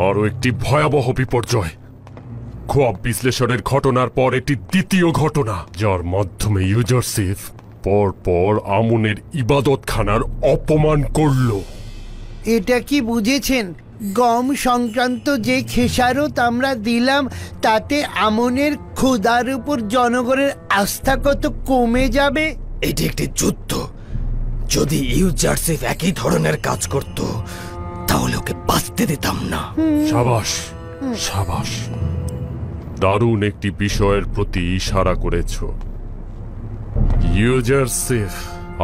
আরও একটি ভয়াবহ বিপর্যয়। খোয়াব বিশ্লেষণের ঘটনার পর এটি দ্বিতীয় ঘটনা, যার মাধ্যমে ইউজারশিপ পরপর আমুনের ইবাদতখানার অপমান করল। এটা কি বুঝেছেন? গম সংক্রান্ত যে খেসারত আমরা দিলাম তাতে আমনের খোদার উপর জনগণের আস্থা কত কমে যাবে। এটি একটি যুদ্ধ। যদি ইউজারশিপ একই ধরনের কাজ করত তাহলে ওকে বাঁচতে দিতাম না। সাবাস সাবাস, দারুণ একটি বিষয়ের প্রতি ইশারা করেছ। ইউজারশিপ,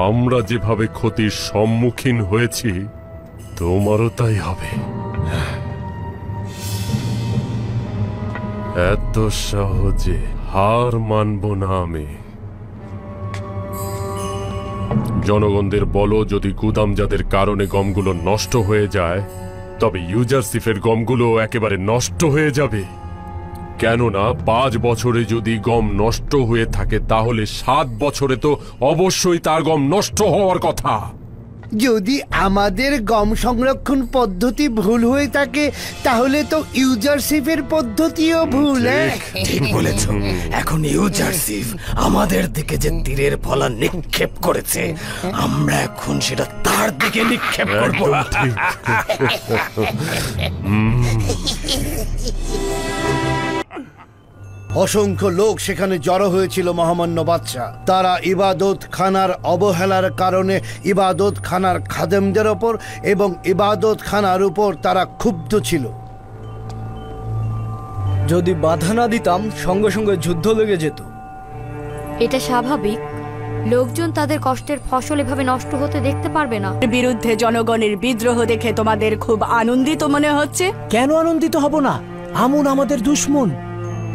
আমরা যেভাবে ক্ষতির সম্মুখীন হয়েছি তোমারও তাই হবে। এত সহজে হার মানব না আমি। জনগণদের বলো, যদি গুদামজাতের কারণে গমগুলো নষ্ট হয়ে যায় তবে ইউজারশিপের গমগুলো একেবারে নষ্ট হয়ে যাবে। কেননা 5 বছরে যদি গম নষ্ট হয়ে থাকে তাহলে 7 বছরে তো অবশ্যই তার গম নষ্ট হওয়ার কথা। যদি আমাদের গম সংরক্ষণ পদ্ধতি ভুল হয়ে থাকে তাহলে তো ইউজারশিপের পদ্ধতিও ভুল। ঠিক বলেছ। এখন ইউজারশিপ আমাদের দিকে যে তীরের ফলা নিক্ষেপ করেছে, আমরা এখন সেটা তার দিকে নিক্ষেপ করব। অসংখ্য লোক সেখানে জড়ো হয়েছিল মহামান্য বাদশা। তারা ইবাদত খানার অবহেলার কারণে ইবাদত খানার খাদেমদের ওপর এবং ইবাদত খানার উপর তারা ক্ষুব্ধ ছিল। যদি বাধা না দিতাম সঙ্গে সঙ্গে যুদ্ধ লেগে যেত। এটা স্বাভাবিক, লোকজন তাদের কষ্টের ফসল এভাবে নষ্ট হতে দেখতে পারবে না। বিরুদ্ধে জনগণের বিদ্রোহ দেখে তোমাদের খুব আনন্দিত মনে হচ্ছে। কেন আনন্দিত হব না? আমুন আমাদের দুশমন।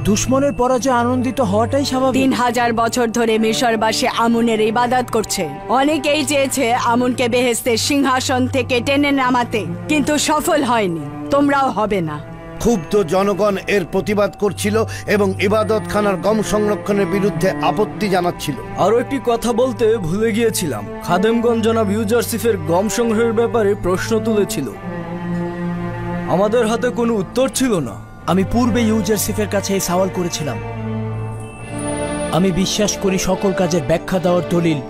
দুশমনের পরাজয় আনন্দিত হওয়াটাই স্বাভাবিক। 3000 বছর ধরে মিশরবাসী আমুনের ইবাদত করছে। অনেকেই চেয়েছে আমুনকে বেহেশতের সিংহাসন থেকে টেনে নামাতে, কিন্তু সফল হয়নি। তোমরাও হবে না। ক্ষুব্ধ জনগণ এর প্রতিবাদ করছিল এবং ইবাদত খানার গম সংরক্ষণের বিরুদ্ধে আপত্তি জানাচ্ছিল। আরো একটি কথা বলতে ভুলে গিয়েছিলাম। খাদেমগণ জনাব ইউজারশিপের গম সংগ্রহের ব্যাপারে প্রশ্ন তুলেছিল। আমাদের হাতে কোনো উত্তর ছিল না। আমি পূর্বে ইউজারশিপের কাছে এই সওয়াল করেছিলাম। আমি বিশ্বাস করি সকল কাজের ব্যাখ্যা দেওয়ার দলিল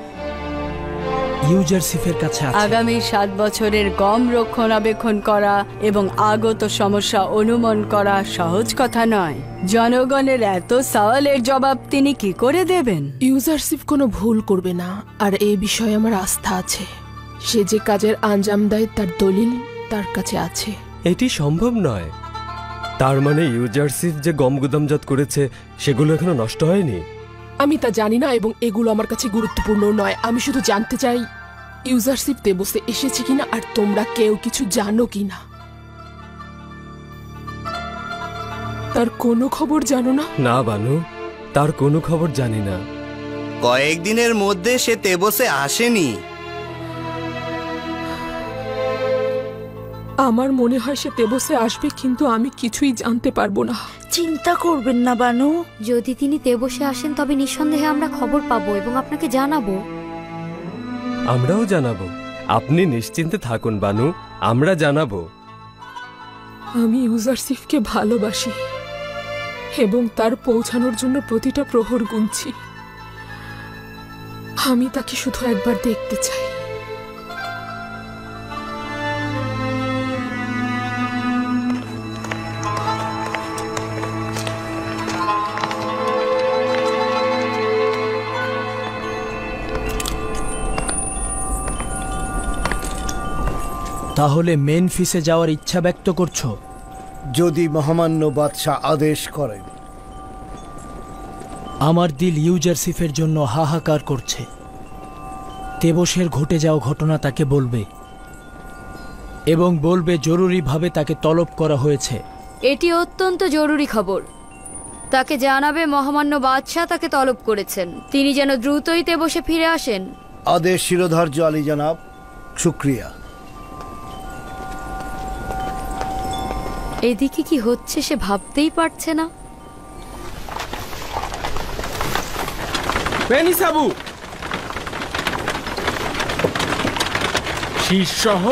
ইউজারশিপের কাছে আছে। আগামী 7 বছরের গম রক্ষণাবেক্ষণ করা এবং আগত সমস্যা অনুমান করা সহজ কথা নয়। জনগণের এত সওয়ালের জবাব তিনি কি করে দেবেন? ইউজারশিপ কোনো ভুল করবে না, আর এই বিষয়ে আমার আস্থা আছে। সে যে কাজের আঞ্জাম দেয় তার দলিল তার কাছে আছে। এটি সম্ভব নয়। তার মানে ইউজারশিপ যে গম গুদামজাত করেছে সেগুলো এখনো নষ্ট হয়নি? আমি তা জানি না এবং এগুলো আমার কাছে গুরুত্বপূর্ণ নয়। আমি শুধু জানতে চাই ইউজারশিপ তেবসে এসেছে কিনা আর তোমরা কেউ কিছু জানো কিনা। তার কোনো খবর জানো না? না বানু, তার কোনো খবর জানি না। কয়েকদিনের মধ্যে সে তেবসে আসেনি। আমার মনে হয় সে তেবসে আসবে, কিন্তু আমি কিছুই জানতে পারবো না। চিন্তা করবেন না বানু। যদি তিনি তেবসে আসেন তবে নিঃসন্দেহে আমরা খবর পাবো এবং আপনাকে জানাবো। আমরাও জানাবো। আপনি নিশ্চিন্তে থাকুন বানু, আমরা জানাবো। আমি ইউজারশিপকে ভালোবাসি এবং তার পৌঁছানোর জন্য প্রতিটা প্রহর গুনছি। আমি তাকে শুধু একবার দেখতে চাই। তাহলে মেনফিসে যাওয়ার ইচ্ছা ব্যক্ত করছো? যদি মহামান্য বাদশাহ আদেশ করেন। আমার দিল ইউজারশিপের জন্য হাহাকার করছে। তেবসের ঘটে যাওয়া ঘটনা তাকে বলবে এবং বলবে জরুরিভাবে তাকে তলব করা হয়েছে। এটি অত্যন্ত জরুরি খবর। তাকে জানাবে মহামান্য বাদশাহ তাকে তলব করেছেন। তিনি যেন দ্রুতই তেবসে ফিরে আসেন। আদেশ শিরোধার্য আলী জনাব। শুক্রিয়া। এদিকে কি হচ্ছে সে ভাবতেই পারছে না। শীর্ষহ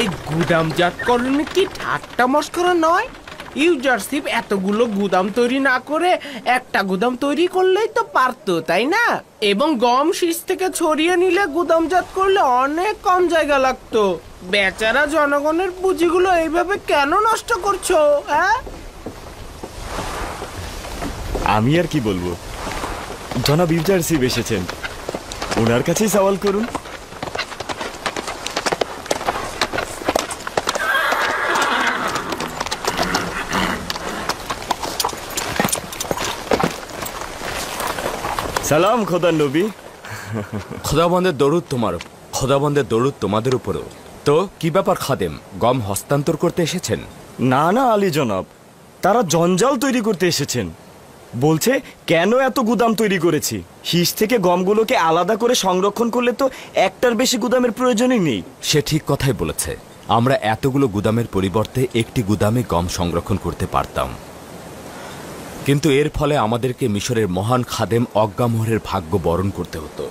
এই গুদামজাতকরণ কি ঠাট্টা মস্করা নয়? ইউজারশিপ এতগুলো গুদাম তৈরি না করে একটা গুদাম তৈরি করলেই তো পারতো, তাই না? এবং গম শীষ থেকে ছড়িয়ে নিলে গুদামজাত করলে অনেক কম জায়গা লাগতো। বেচারা জনগণের পুঁজিগুলো এইভাবে কেন নষ্ট করছো? হ্যাঁ, আমি আর কি বলবো, জনাব ইউজারশিপ এসেছেন, ওনার কাছেই সওয়াল করুন। সালাম খোদার নবী। খোদাবন্দের দরুদ তোমাদের উপরও। তো কি ব্যাপার খাদেম, গম হস্তান্তর করতে এসেছেন? না না আলী জনাব, তারা জঞ্জাল তৈরি করতে এসেছেন। বলছে কেন এত গুদাম তৈরি করেছি, শীষ থেকে গমগুলোকে আলাদা করে সংরক্ষণ করলে তো একটার বেশি গুদামের প্রয়োজনই নেই। সে ঠিক কথাই বলেছে। আমরা এতগুলো গুদামের পরিবর্তে একটি গুদামে গম সংরক্ষণ করতে পারতাম, কিন্তু এর ফলে আমাদেরকে মিশরের মহান খাদেম অজ্ঞামোহরের ভাগ্য বরণ করতে হতো।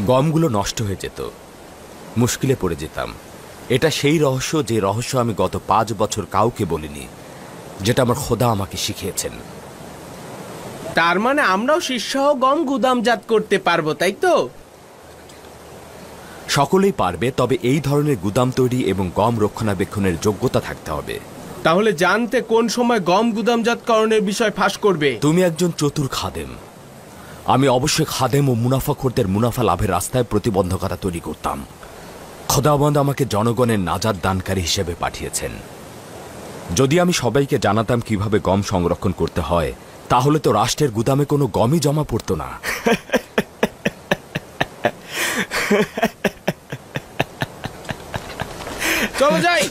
গমগুলো নষ্ট হয়ে যেত, মুশকিলে পড়ে যেতাম। এটা সেই রহস্য, যে রহস্য আমি গত 5 বছর কাউকে বলিনি, যেটা আমার খোদা আমাকে শিখিয়েছেন। তার মানে আমরাও শীর্ষহ গম গুদামজাত করতে পারবো, তাই তো? সকলেই পারবে, তবে এই ধরনের গুদাম তৈরি এবং গম রক্ষণাবেক্ষণের যোগ্যতা থাকতে হবে। তাহলে জানতে কোন সময় গম গুদামজাতকরণের বিষয় ফাঁস করবে? তুমি একজন চতুর খাদেম। আমি অবশ্যই খাদেম ও মুনাফাখোরদের মুনাফা লাভের রাস্তায় প্রতিবন্ধকতা তৈরি করতাম। খোদাবন্দ আমাকে জনগণের নাজাত দানকারী হিসেবে পাঠিয়েছেন। যদি আমি সবাইকে জানাতাম কিভাবে গম সংরক্ষণ করতে হয়, তাহলে তো রাষ্ট্রের গুদামে কোনো গমই জমা পড়তো না। চলো যাই।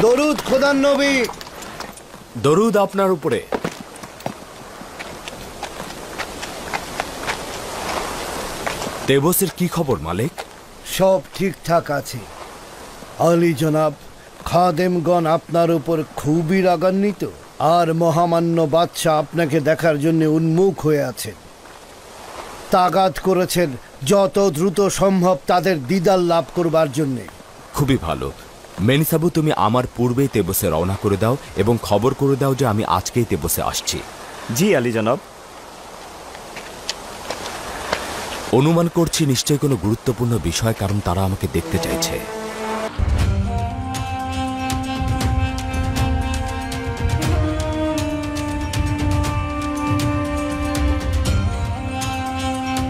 দরুদ খোদার নবী। দরুদ আপনার উপরে। তেবসের কি খবর মালিক? সব ঠিকঠাক আছে আলী জনাব। খাদেমগণ আপনার উপর খুবই রাগান্বিত, আর মহামান্য বাদশাহ আপনাকে দেখার জন্য উন্মুখ হয়ে আছেন। তাগাদ করেছেন যত দ্রুত সম্ভব তাদের দিদার লাভ করবার জন্যে। খুবই ভালো। মেনিসাবু, তুমি আমার পূর্বেই তেবসে রওনা করে দাও এবং খবর করে দাও যে আমি আজকেই তেবসে আসছি। জি আলী জনাব। অনুমান করছি নিশ্চয়ই কোনো গুরুত্বপূর্ণ বিষয়, কারণ তারা আমাকে দেখতে চাইছে।